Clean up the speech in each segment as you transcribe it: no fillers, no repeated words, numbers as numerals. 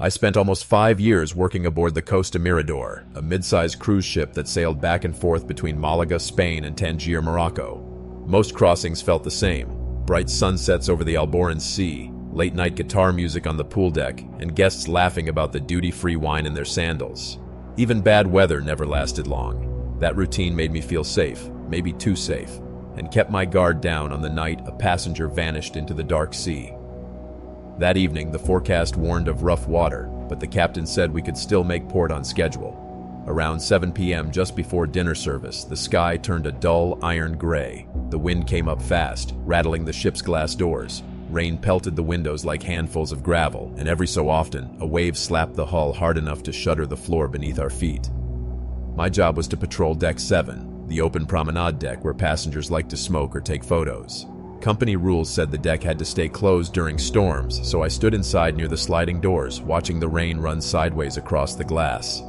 I spent almost 5 years working aboard the Costa Mirador, a mid-sized cruise ship that sailed back and forth between Malaga, Spain and Tangier, Morocco. Most crossings felt the same: bright sunsets over the Alboran Sea, late-night guitar music on the pool deck, and guests laughing about the duty-free wine in their sandals. Even bad weather never lasted long. That routine made me feel safe, maybe too safe, and kept my guard down on the night a passenger vanished into the dark sea. That evening, the forecast warned of rough water, but the captain said we could still make port on schedule. Around 7 p.m., just before dinner service, the sky turned a dull iron gray. The wind came up fast, rattling the ship's glass doors. Rain pelted the windows like handfuls of gravel, and every so often, a wave slapped the hull hard enough to shudder the floor beneath our feet. My job was to patrol Deck 7, the open promenade deck where passengers like to smoke or take photos. Company rules said the deck had to stay closed during storms, so I stood inside near the sliding doors, watching the rain run sideways across the glass.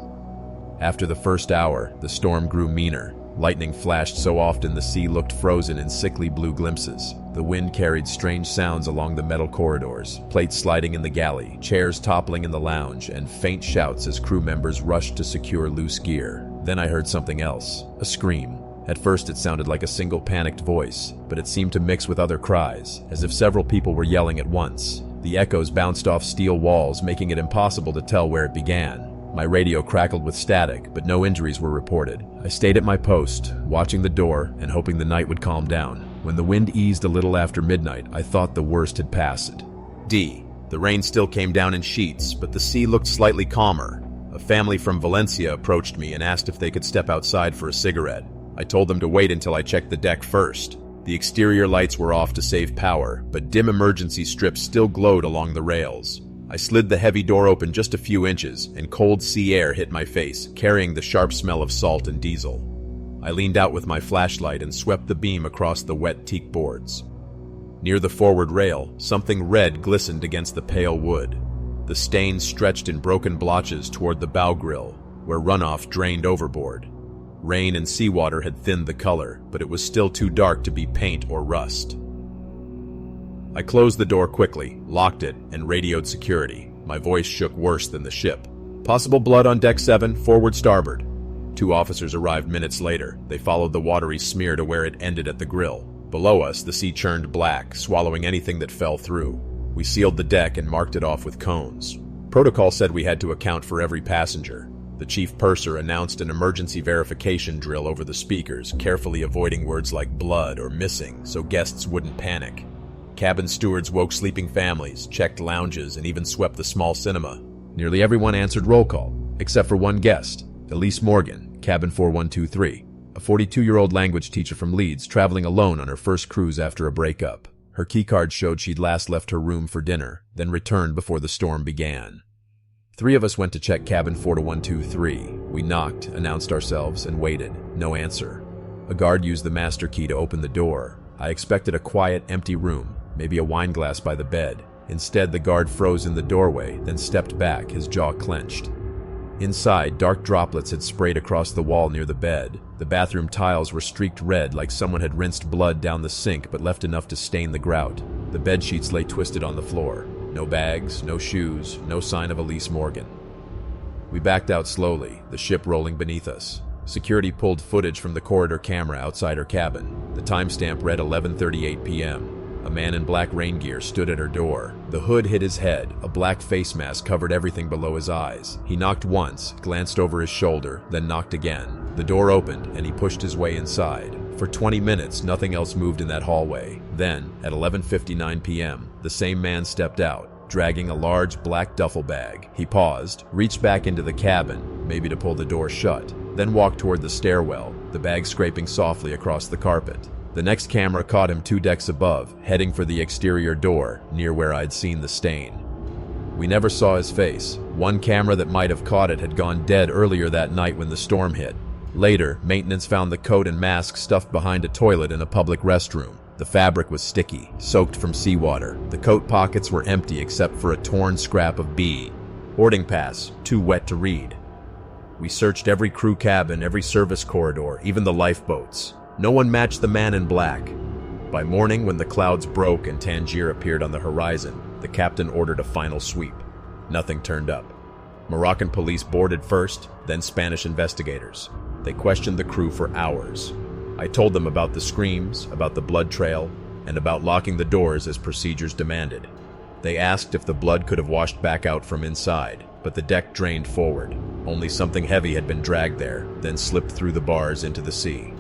After the first hour, the storm grew meaner. Lightning flashed so often the sea looked frozen in sickly blue glimpses. The wind carried strange sounds along the metal corridors, plates sliding in the galley, chairs toppling in the lounge, and faint shouts as crew members rushed to secure loose gear. Then I heard something else, a scream. At first it sounded like a single panicked voice, but it seemed to mix with other cries, as if several people were yelling at once. The echoes bounced off steel walls, making it impossible to tell where it began. My radio crackled with static, but no injuries were reported. I stayed at my post, watching the door and hoping the night would calm down. When the wind eased a little after midnight, I thought the worst had passed. The rain still came down in sheets, but the sea looked slightly calmer. A family from Valencia approached me and asked if they could step outside for a cigarette. I told them to wait until I checked the deck first. The exterior lights were off to save power, but dim emergency strips still glowed along the rails. I slid the heavy door open just a few inches, and cold sea air hit my face, carrying the sharp smell of salt and diesel. I leaned out with my flashlight and swept the beam across the wet teak boards. Near the forward rail, something red glistened against the pale wood. The stains stretched in broken blotches toward the bow grill, where runoff drained overboard. Rain and seawater had thinned the color, but it was still too dark to be paint or rust. I closed the door quickly, locked it, and radioed security. My voice shook worse than the ship. Possible blood on Deck 7, forward starboard. 2 officers arrived minutes later. They followed the watery smear to where it ended at the grill. Below us, the sea churned black, swallowing anything that fell through. We sealed the deck and marked it off with cones. Protocol said we had to account for every passenger. The chief purser announced an emergency verification drill over the speakers, carefully avoiding words like blood or missing so guests wouldn't panic. Cabin stewards woke sleeping families, checked lounges, and even swept the small cinema. Nearly everyone answered roll call, except for one guest, Elise Morgan, cabin 4123, a 42-year-old language teacher from Leeds traveling alone on her first cruise after a breakup. Her keycard showed she'd last left her room for dinner, then returned before the storm began. 3 of us went to check cabin 4123. We knocked, announced ourselves, and waited. No answer. A guard used the master key to open the door. I expected a quiet, empty room, maybe a wine glass by the bed. Instead, the guard froze in the doorway, then stepped back, his jaw clenched. Inside, dark droplets had sprayed across the wall near the bed. The bathroom tiles were streaked red like someone had rinsed blood down the sink but left enough to stain the grout. The bed sheets lay twisted on the floor. No bags, no shoes, no sign of Elise Morgan. We backed out slowly, the ship rolling beneath us. Security pulled footage from the corridor camera outside her cabin. The timestamp read 11:38 p.m. A man in black rain gear stood at her door. The hood hid his head. A black face mask covered everything below his eyes. He knocked once, glanced over his shoulder, then knocked again. The door opened, and he pushed his way inside. For 20 minutes, nothing else moved in that hallway. Then, at 11:59 p.m., the same man stepped out, dragging a large black duffel bag. He paused, reached back into the cabin, maybe to pull the door shut, then walked toward the stairwell, the bag scraping softly across the carpet. The next camera caught him 2 decks above, heading for the exterior door, near where I'd seen the stain. We never saw his face. One camera that might have caught it had gone dead earlier that night when the storm hit. Later, maintenance found the coat and mask stuffed behind a toilet in a public restroom. The fabric was sticky, soaked from seawater. The coat pockets were empty except for a torn scrap of boarding pass, too wet to read. We searched every crew cabin, every service corridor, even the lifeboats. No one matched the man in black. By morning, when the clouds broke and Tangier appeared on the horizon, the captain ordered a final sweep. Nothing turned up. Moroccan police boarded first, then Spanish investigators. They questioned the crew for hours. I told them about the screams, about the blood trail, and about locking the doors as procedures demanded. They asked if the blood could have washed back out from inside, but the deck drained forward. Only something heavy had been dragged there, then slipped through the bars into the sea.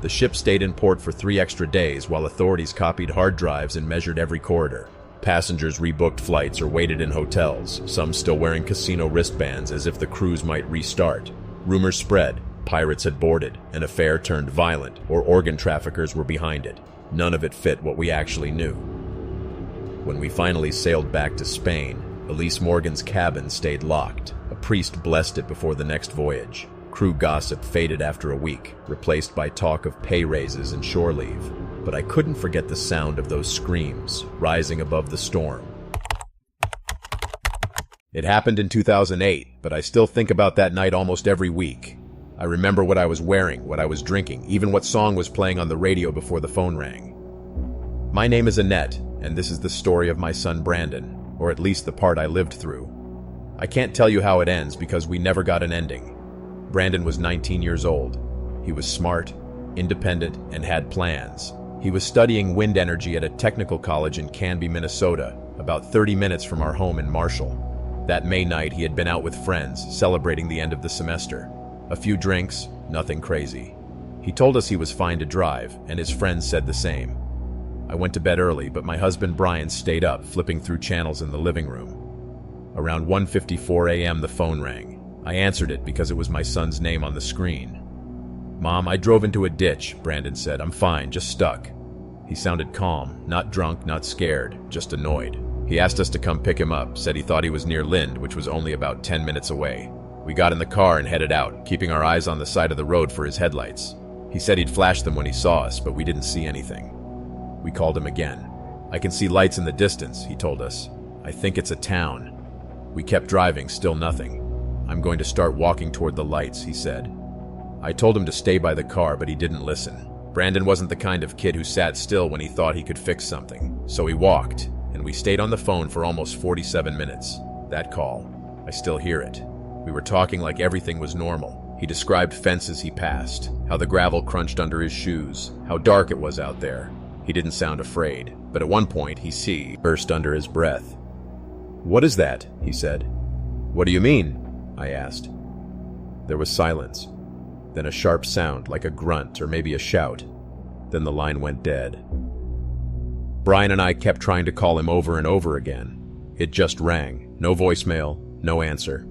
The ship stayed in port for 3 extra days while authorities copied hard drives and measured every corridor. Passengers rebooked flights or waited in hotels, some still wearing casino wristbands as if the cruise might restart. Rumors spread. Pirates had boarded, an affair turned violent, or organ traffickers were behind it. None of it fit what we actually knew. When we finally sailed back to Spain, Elise Morgan's cabin stayed locked. A priest blessed it before the next voyage. Crew gossip faded after a week, replaced by talk of pay raises and shore leave. But I couldn't forget the sound of those screams, rising above the storm. It happened in 2008, but I still think about that night almost every week. I remember what I was wearing, what I was drinking, even what song was playing on the radio before the phone rang. My name is Annette, and this is the story of my son Brandon, or at least the part I lived through. I can't tell you how it ends because we never got an ending. Brandon was 19 years old. He was smart, independent, and had plans. He was studying wind energy at a technical college in Canby, Minnesota, about 30 minutes from our home in Marshall. That May night, he had been out with friends, celebrating the end of the semester. A few drinks, nothing crazy. He told us he was fine to drive, and his friends said the same. I went to bed early, but my husband Brian stayed up, flipping through channels in the living room. Around 1:54 a.m. the phone rang. I answered it because it was my son's name on the screen. "Mom, I drove into a ditch," Brandon said. "I'm fine, just stuck." He sounded calm, not drunk, not scared, just annoyed. He asked us to come pick him up, said he thought he was near Lind, which was only about 10 minutes away. We got in the car and headed out, keeping our eyes on the side of the road for his headlights. He said he'd flash them when he saw us, but we didn't see anything. We called him again. "I can see lights in the distance," he told us. "I think it's a town." We kept driving, still nothing. "I'm going to start walking toward the lights," he said. I told him to stay by the car, but he didn't listen. Brandon wasn't the kind of kid who sat still when he thought he could fix something. So he walked, and we stayed on the phone for almost 47 minutes. That call, I still hear it. We were talking like everything was normal. He described fences he passed, how the gravel crunched under his shoes, how dark it was out there. He didn't sound afraid, but at one point he burst under his breath. "What is that?" he said. "What do you mean?" I asked. There was silence, then a sharp sound like a grunt or maybe a shout. Then the line went dead. Brian and I kept trying to call him over and over again. It just rang, no voicemail, no answer.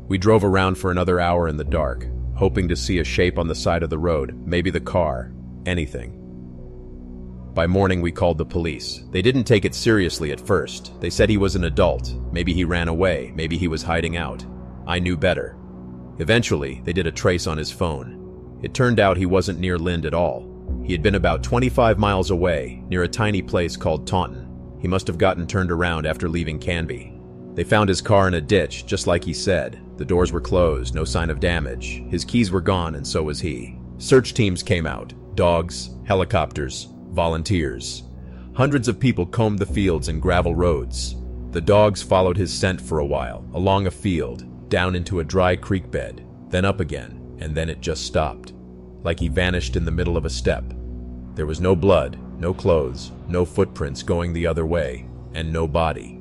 We drove around for another hour in the dark, hoping to see a shape on the side of the road, maybe the car, anything. By morning, we called the police. They didn't take it seriously at first. They said he was an adult. Maybe he ran away. Maybe he was hiding out. I knew better. Eventually, they did a trace on his phone. It turned out he wasn't near Lind at all. He had been about 25 miles away, near a tiny place called Taunton. He must have gotten turned around after leaving Canby. They found his car in a ditch, just like he said. The doors were closed, no sign of damage. His keys were gone, and so was he. Search teams came out. Dogs, helicopters, volunteers. Hundreds of people combed the fields and gravel roads. The dogs followed his scent for a while, along a field, down into a dry creek bed, then up again, and then it just stopped, like he vanished in the middle of a step. There was no blood, no clothes, no footprints going the other way, and no body.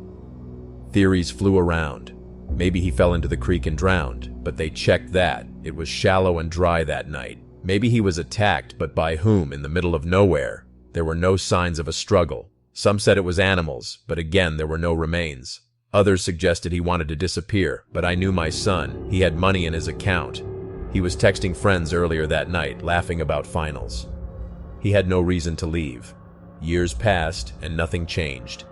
Theories flew around. Maybe he fell into the creek and drowned, but they checked that. It was shallow and dry that night. Maybe he was attacked, but by whom in the middle of nowhere? There were no signs of a struggle. Some said it was animals, but again there were no remains. Others suggested he wanted to disappear, but I knew my son. He had money in his account. He was texting friends earlier that night, laughing about finals. He had no reason to leave. Years passed, and nothing changed.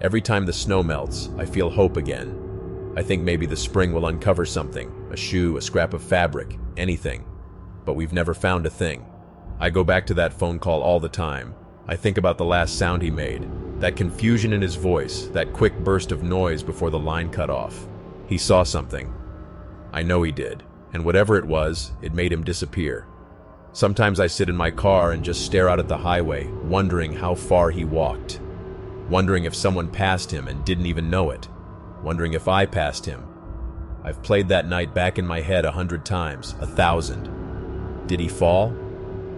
Every time the snow melts, I feel hope again. I think maybe the spring will uncover something, a shoe, a scrap of fabric, anything. But we've never found a thing. I go back to that phone call all the time. I think about the last sound he made, that confusion in his voice, that quick burst of noise before the line cut off. He saw something. I know he did, and whatever it was, it made him disappear. Sometimes I sit in my car and just stare out at the highway, wondering how far he walked. Wondering if someone passed him and didn't even know it. wondering if I passed him. I've played that night back in my head 100 times, 1,000. Did he fall?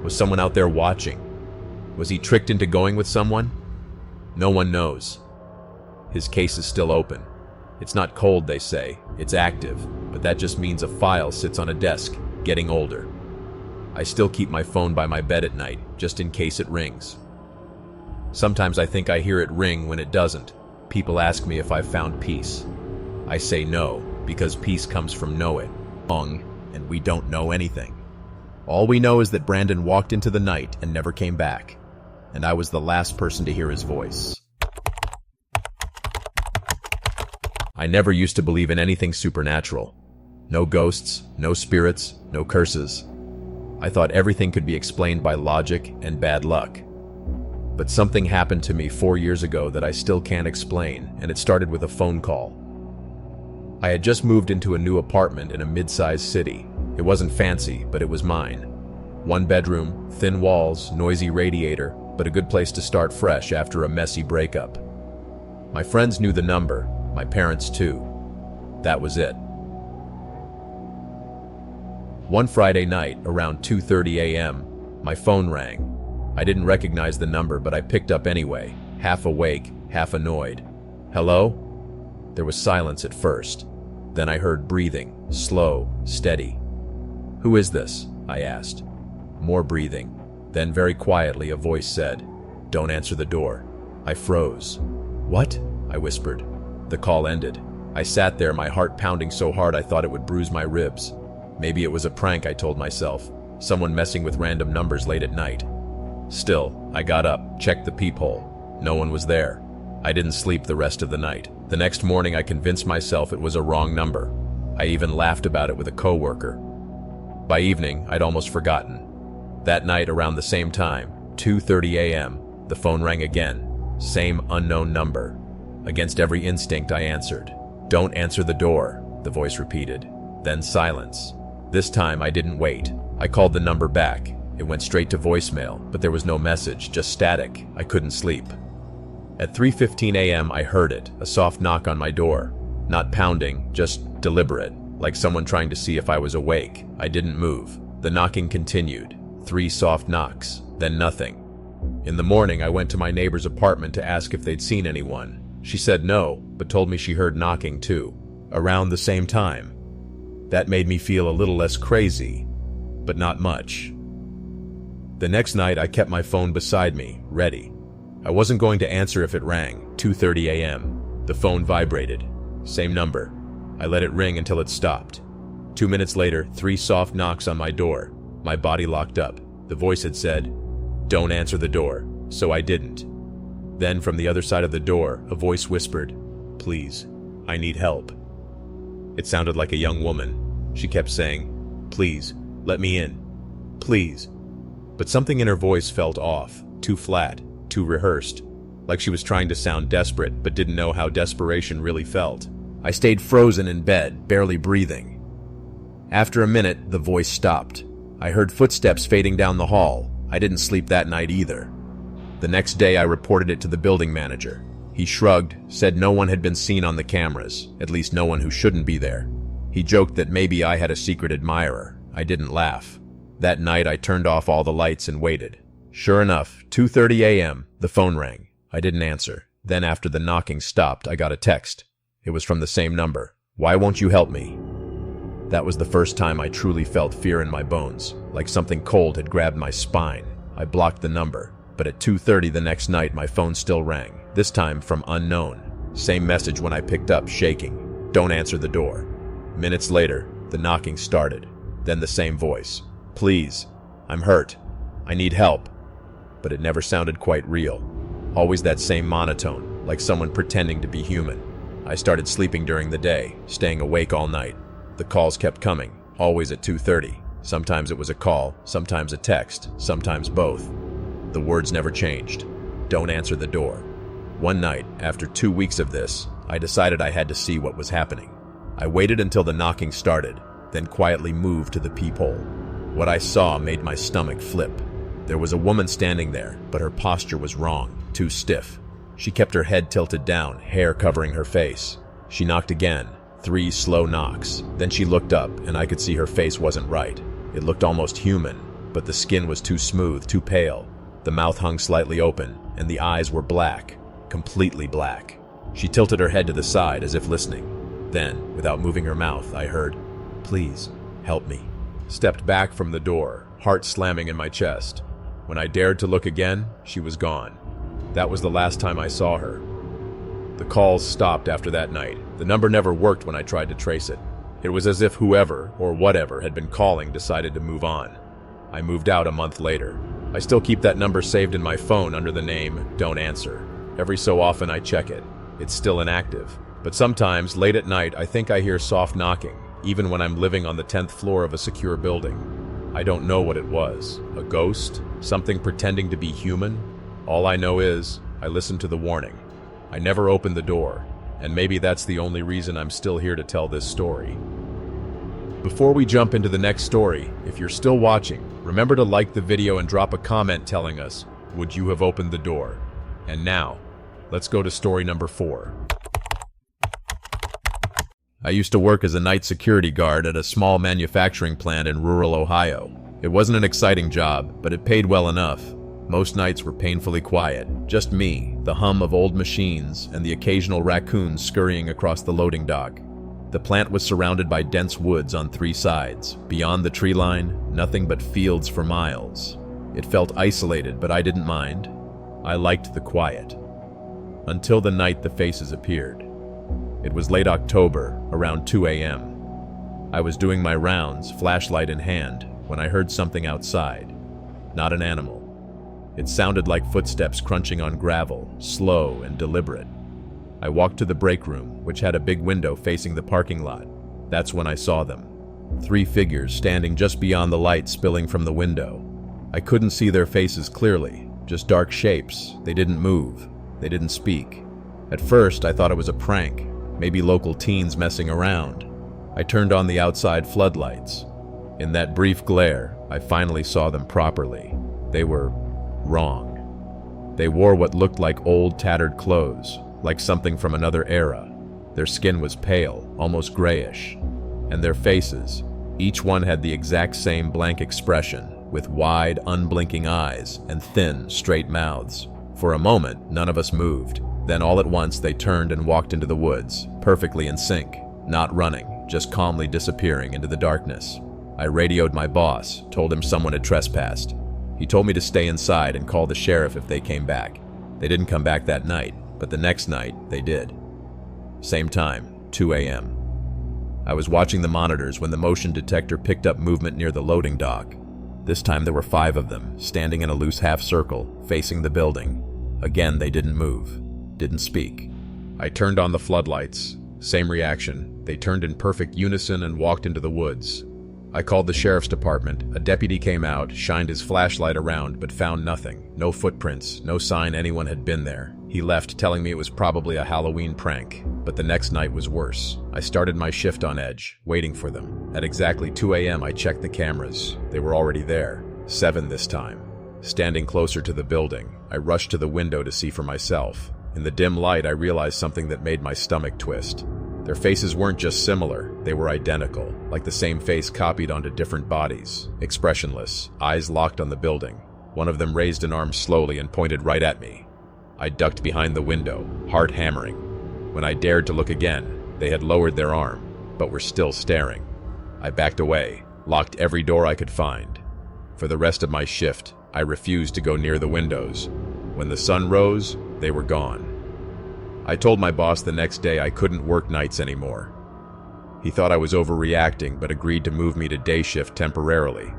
Was someone out there watching? Was he tricked into going with someone? No one knows. His case is still open. It's not cold, they say. It's active, but that just means a file sits on a desk, getting older. I still keep my phone by my bed at night, just in case it rings. Sometimes I think I hear it ring when it doesn't. People ask me if I've found peace. I say no, because peace comes from knowing. And we don't know anything. All we know is that Brandon walked into the night and never came back, and I was the last person to hear his voice. I never used to believe in anything supernatural. No ghosts, no spirits, no curses. I thought everything could be explained by logic and bad luck. But something happened to me 4 years ago that I still can't explain, and it started with a phone call. I had just moved into a new apartment in a mid-sized city. It wasn't fancy, but it was mine. 1 bedroom, thin walls, noisy radiator, but a good place to start fresh after a messy breakup. My friends knew the number, my parents too. That was it. One Friday night, around 2:30 a.m., my phone rang. I didn't recognize the number, but I picked up anyway, half awake, half annoyed. Hello? There was silence at first. Then I heard breathing, slow, steady. Who is this? I asked. More breathing. Then very quietly a voice said, "Don't answer the door." I froze. "What?" I whispered. The call ended. I sat there, my heart pounding so hard I thought it would bruise my ribs. Maybe it was a prank, I told myself. Someone messing with random numbers late at night. Still, I got up, checked the peephole. No one was there. I didn't sleep the rest of the night. The next morning I convinced myself it was a wrong number. I even laughed about it with a coworker. By evening, I'd almost forgotten. That night, around the same time, 2:30 a.m., the phone rang again. Same unknown number. Against every instinct, I answered. "Don't answer the door," the voice repeated. Then silence. This time I didn't wait. I called the number back. It went straight to voicemail, but there was no message, just static. I couldn't sleep. At 3:15 a.m. I heard it, a soft knock on my door. Not pounding, just deliberate, like someone trying to see if I was awake. I didn't move. The knocking continued. 3 soft knocks, then nothing. In the morning I went to my neighbor's apartment to ask if they'd seen anyone. She said no, but told me she heard knocking too, around the same time. That made me feel a little less crazy, but not much. The next night I kept my phone beside me, ready. I wasn't going to answer if it rang. 2:30 a.m. The phone vibrated. Same number. I let it ring until it stopped. 2 minutes later, 3 soft knocks on my door. My body locked up. The voice had said, "Don't answer the door," so I didn't. Then from the other side of the door, a voice whispered, "Please, I need help." It sounded like a young woman. She kept saying, "Please, let me in. Please." But something in her voice felt off, too flat, too rehearsed, like she was trying to sound desperate but didn't know how desperation really felt. I stayed frozen in bed, barely breathing. After a minute, the voice stopped. I heard footsteps fading down the hall. I didn't sleep that night either. The next day I reported it to the building manager. He shrugged, said no one had been seen on the cameras, at least no one who shouldn't be there. He joked that maybe I had a secret admirer. I didn't laugh. That night I turned off all the lights and waited. Sure enough, 2:30 a.m., the phone rang. I didn't answer. Then after the knocking stopped, I got a text. It was from the same number. "Why won't you help me?" That was the first time I truly felt fear in my bones, like something cold had grabbed my spine. I blocked the number, but at 2:30 the next night my phone still rang, this time from unknown. Same message when I picked up, shaking. "Don't answer the door." Minutes later, the knocking started. Then the same voice. "Please, I'm hurt. I need help." But it never sounded quite real. Always that same monotone, like someone pretending to be human. I started sleeping during the day, staying awake all night. The calls kept coming, always at 2:30. Sometimes it was a call, sometimes a text, sometimes both. The words never changed. "Don't answer the door." One night, after 2 weeks of this, I decided I had to see what was happening. I waited until the knocking started, then quietly moved to the peephole. What I saw made my stomach flip. There was a woman standing there, but her posture was wrong, too stiff. She kept her head tilted down, hair covering her face. She knocked again, 3 slow knocks. Then she looked up, and I could see her face wasn't right. It looked almost human, but the skin was too smooth, too pale. The mouth hung slightly open, and the eyes were black, completely black. She tilted her head to the side as if listening. Then, without moving her mouth, I heard, "Please, help me." Stepped back from the door, heart slamming in my chest. When I dared to look again, she was gone. That was the last time I saw her. The calls stopped after that night. The number never worked when I tried to trace it. It was as if whoever or whatever had been calling decided to move on. I moved out a month later. I still keep that number saved in my phone under the name Don't Answer. Every so often I check it. It's still inactive. But sometimes, late at night, I think I hear soft knocking, even when I'm living on the 10th floor of a secure building. I don't know what it was. A ghost? Something pretending to be human? All I know is, I listened to the warning. I never opened the door, and maybe that's the only reason I'm still here to tell this story. Before we jump into the next story, if you're still watching, remember to like the video and drop a comment telling us, would you have opened the door? And now, let's go to story number 4. I used to work as a night security guard at a small manufacturing plant in rural Ohio. It wasn't an exciting job, but it paid well enough. Most nights were painfully quiet. Just me, the hum of old machines, and the occasional raccoons scurrying across the loading dock. The plant was surrounded by dense woods on 3 sides. Beyond the tree line, nothing but fields for miles. It felt isolated, but I didn't mind. I liked the quiet. Until the night the faces appeared. It was late October, around 2 a.m. I was doing my rounds, flashlight in hand, when I heard something outside. Not an animal. It sounded like footsteps crunching on gravel, slow and deliberate. I walked to the break room, which had a big window facing the parking lot. That's when I saw them. 3 figures standing just beyond the light spilling from the window. I couldn't see their faces clearly, just dark shapes. They didn't move. They didn't speak. At first, I thought it was a prank, maybe local teens messing around. I turned on the outside floodlights. In that brief glare, I finally saw them properly. They were wrong. They wore what looked like old, tattered clothes, like something from another era. Their skin was pale, almost grayish. And their faces, each one had the exact same blank expression, with wide, unblinking eyes and thin, straight mouths. For a moment, none of us moved. Then all at once, they turned and walked into the woods, perfectly in sync, not running, just calmly disappearing into the darkness. I radioed my boss, told him someone had trespassed. He told me to stay inside and call the sheriff if they came back. They didn't come back that night, but the next night, they did. Same time, 2 a.m. I was watching the monitors when the motion detector picked up movement near the loading dock. This time there were 5 of them, standing in a loose half circle, facing the building. Again, they didn't move, didn't speak. I turned on the floodlights. Same reaction. They turned in perfect unison and walked into the woods. I called the sheriff's department. A deputy came out, shined his flashlight around, but found nothing. No footprints, no sign anyone had been there. He left, telling me it was probably a Halloween prank. But the next night was worse. I started my shift on edge, waiting for them. At exactly 2 a.m. I checked the cameras. They were already there. 7 this time. Standing closer to the building, I rushed to the window to see for myself. In the dim light, I realized something that made my stomach twist. Their faces weren't just similar, they were identical, like the same face copied onto different bodies. Expressionless, eyes locked on the building. One of them raised an arm slowly and pointed right at me. I ducked behind the window, heart hammering. When I dared to look again, they had lowered their arm, but were still staring. I backed away, locked every door I could find. For the rest of my shift, I refused to go near the windows. When the sun rose, they were gone. I told my boss the next day I couldn't work nights anymore. He thought I was overreacting, but agreed to move me to day shift temporarily.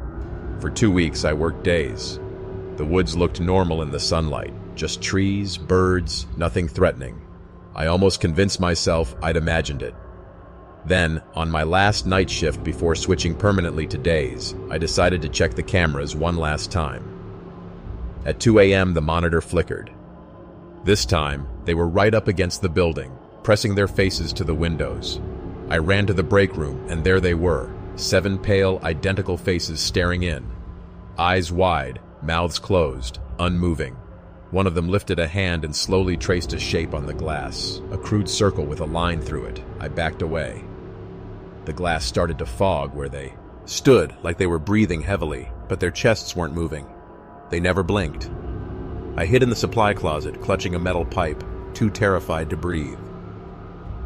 For 2 weeks, I worked days. The woods looked normal in the sunlight, just trees, birds, nothing threatening. I almost convinced myself I'd imagined it. Then, on my last night shift before switching permanently to days, I decided to check the cameras one last time. At 2 a.m., the monitor flickered. This time, they were right up against the building, pressing their faces to the windows. I ran to the break room, and there they were, 7 pale, identical faces staring in. Eyes wide, mouths closed, unmoving. One of them lifted a hand and slowly traced a shape on the glass, a crude circle with a line through it. I backed away. The glass started to fog where they stood, like they were breathing heavily, but their chests weren't moving. They never blinked. I hid in the supply closet, clutching a metal pipe, too terrified to breathe.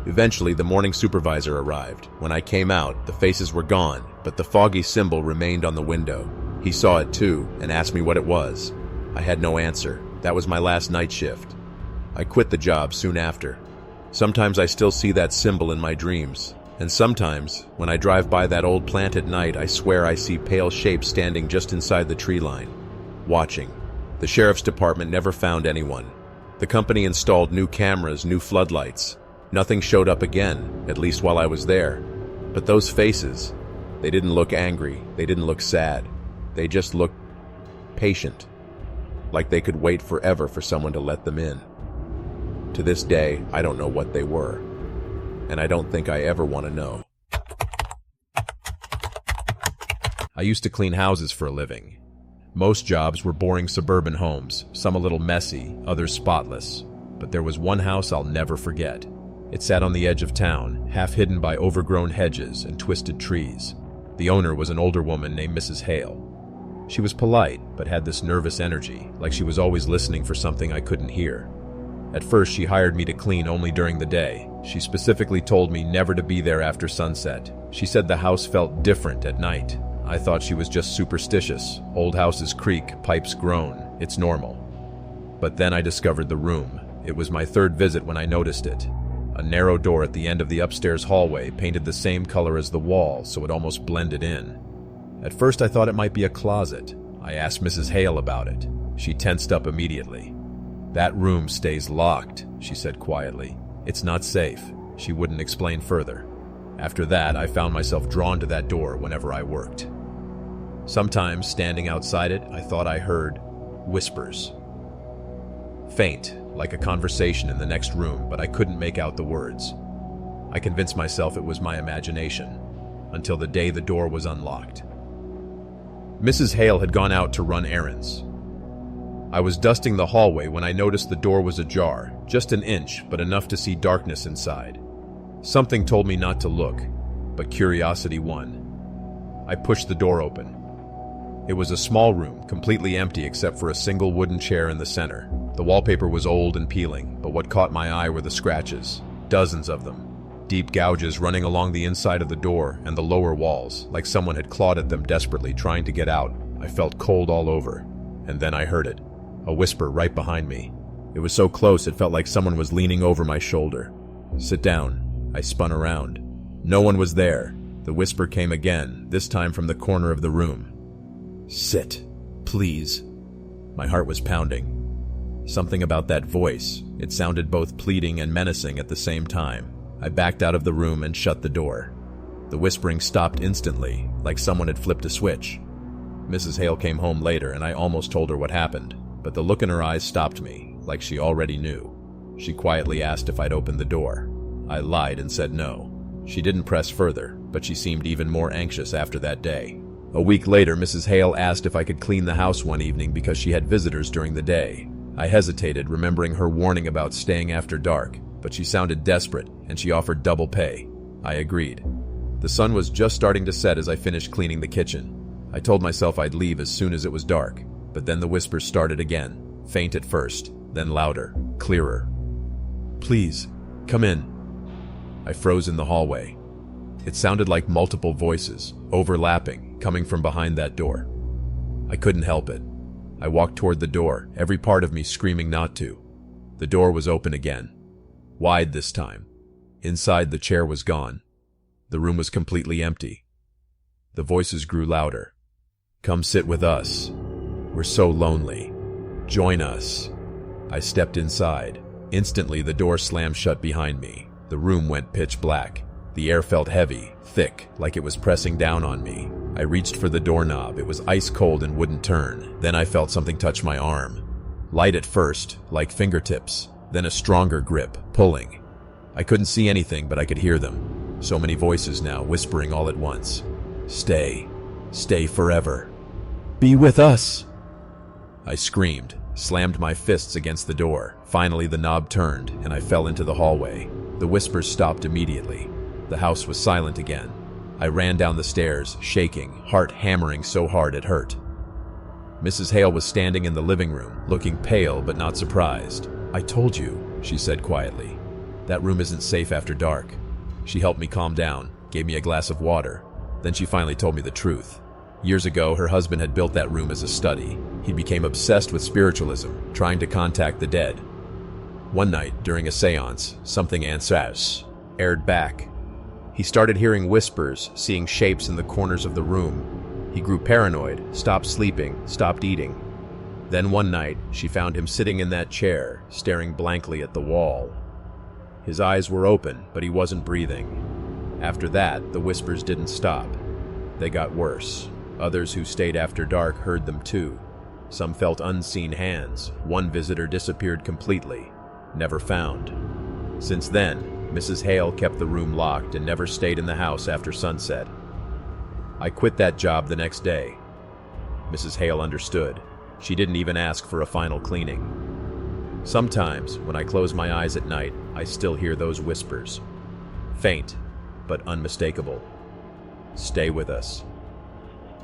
Eventually, the morning supervisor arrived. When I came out, the faces were gone, but the foggy symbol remained on the window. He saw it too, and asked me what it was. I had no answer. That was my last night shift. I quit the job soon after. Sometimes I still see that symbol in my dreams, and sometimes, when I drive by that old plant at night, I swear I see pale shapes standing just inside the tree line, watching. The sheriff's department never found anyone. The company installed new cameras, new floodlights. Nothing showed up again, at least while I was there. But those faces, they didn't look angry, they didn't look sad. They just looked patient, like they could wait forever for someone to let them in. To this day, I don't know what they were, and I don't think I ever want to know. I used to clean houses for a living. Most jobs were boring suburban homes, some a little messy, others spotless. But there was one house I'll never forget. It sat on the edge of town, half hidden by overgrown hedges and twisted trees. The owner was an older woman named Mrs. Hale. She was polite, but had this nervous energy, like she was always listening for something I couldn't hear. At first, she hired me to clean only during the day. She specifically told me never to be there after sunset. She said the house felt different at night. I thought she was just superstitious. Old houses creak, pipes groan. It's normal. But then I discovered the room. It was my third visit when I noticed it. A narrow door at the end of the upstairs hallway, painted the same color as the wall, so it almost blended in. At first I thought it might be a closet. I asked Mrs. Hale about it. She tensed up immediately. "That room stays locked," she said quietly. "It's not safe." She wouldn't explain further. After that, I found myself drawn to that door whenever I worked. Sometimes, standing outside it, I thought I heard whispers. Faint, like a conversation in the next room, but I couldn't make out the words. I convinced myself it was my imagination, until the day the door was unlocked. Mrs. Hale had gone out to run errands. I was dusting the hallway when I noticed the door was ajar, just an inch, but enough to see darkness inside. Something told me not to look, but curiosity won. I pushed the door open. It was a small room, completely empty except for a single wooden chair in the center. The wallpaper was old and peeling, but what caught my eye were the scratches, dozens of them. Deep gouges running along the inside of the door and the lower walls, like someone had clawed at them desperately, trying to get out. I felt cold all over, and then I heard it. A whisper right behind me. It was so close it felt like someone was leaning over my shoulder. "Sit down." I spun around. No one was there. The whisper came again, this time from the corner of the room. "Sit, please." My heart was pounding. Something about that voice. It sounded both pleading and menacing at the same time. I backed out of the room and shut the door. The whispering stopped instantly, like someone had flipped a switch. Mrs. Hale came home later, and I almost told her what happened, but the look in her eyes stopped me, like she already knew. She quietly asked if I'd opened the door. I lied and said no. She didn't press further, but she seemed even more anxious after that day. A week later, Mrs. Hale asked if I could clean the house one evening because she had visitors during the day. I hesitated, remembering her warning about staying after dark, but she sounded desperate, and she offered double pay. I agreed. The sun was just starting to set as I finished cleaning the kitchen. I told myself I'd leave as soon as it was dark, but then the whispers started again, faint at first, then louder, clearer. "Please, come in." I froze in the hallway. It sounded like multiple voices, overlapping, coming from behind that door. I couldn't help it. I walked toward the door, every part of me screaming not to. The door was open again. Wide this time. Inside, the chair was gone. The room was completely empty. The voices grew louder. "Come sit with us. We're so lonely. Join us." I stepped inside. Instantly, the door slammed shut behind me. The room went pitch black. The air felt heavy, thick, like it was pressing down on me. I reached for the doorknob. It was ice cold and wouldn't turn. Then I felt something touch my arm. Light at first, like fingertips. Then a stronger grip, pulling. I couldn't see anything, but I could hear them. So many voices now, whispering all at once. "Stay. Stay forever. Be with us." I screamed. slammed my fists against the door. Finally, the knob turned, and I fell into the hallway. The whispers stopped immediately. The house was silent again. I ran down the stairs, shaking, heart hammering so hard it hurt. Mrs. Hale was standing in the living room, looking pale but not surprised. "I told you," she said quietly. "That room isn't safe after dark." She helped me calm down, gave me a glass of water. Then she finally told me the truth. Years ago, her husband had built that room as a study. He became obsessed with spiritualism, trying to contact the dead. One night, during a seance, something ancestral aired back. He started hearing whispers, seeing shapes in the corners of the room. He grew paranoid, stopped sleeping, stopped eating. Then one night, she found him sitting in that chair, staring blankly at the wall. His eyes were open, but he wasn't breathing. After that, the whispers didn't stop. They got worse. Others who stayed after dark heard them too. Some felt unseen hands. One visitor disappeared completely, never found. Since then, Mrs. Hale kept the room locked and never stayed in the house after sunset. I quit that job the next day. Mrs. Hale understood. She didn't even ask for a final cleaning. Sometimes, when I close my eyes at night, I still hear those whispers. Faint, but unmistakable. Stay with us.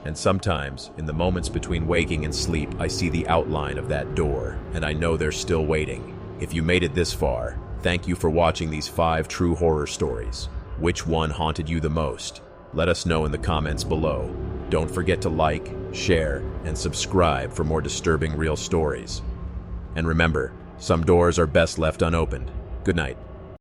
And sometimes, in the moments between waking and sleep, I see the outline of that door, and I know they're still waiting. If you made it this far, thank you for watching these 5 true horror stories. Which one haunted you the most? Let us know in the comments below. Don't forget to like, share, and subscribe for more disturbing real stories. And remember, some doors are best left unopened. Good night.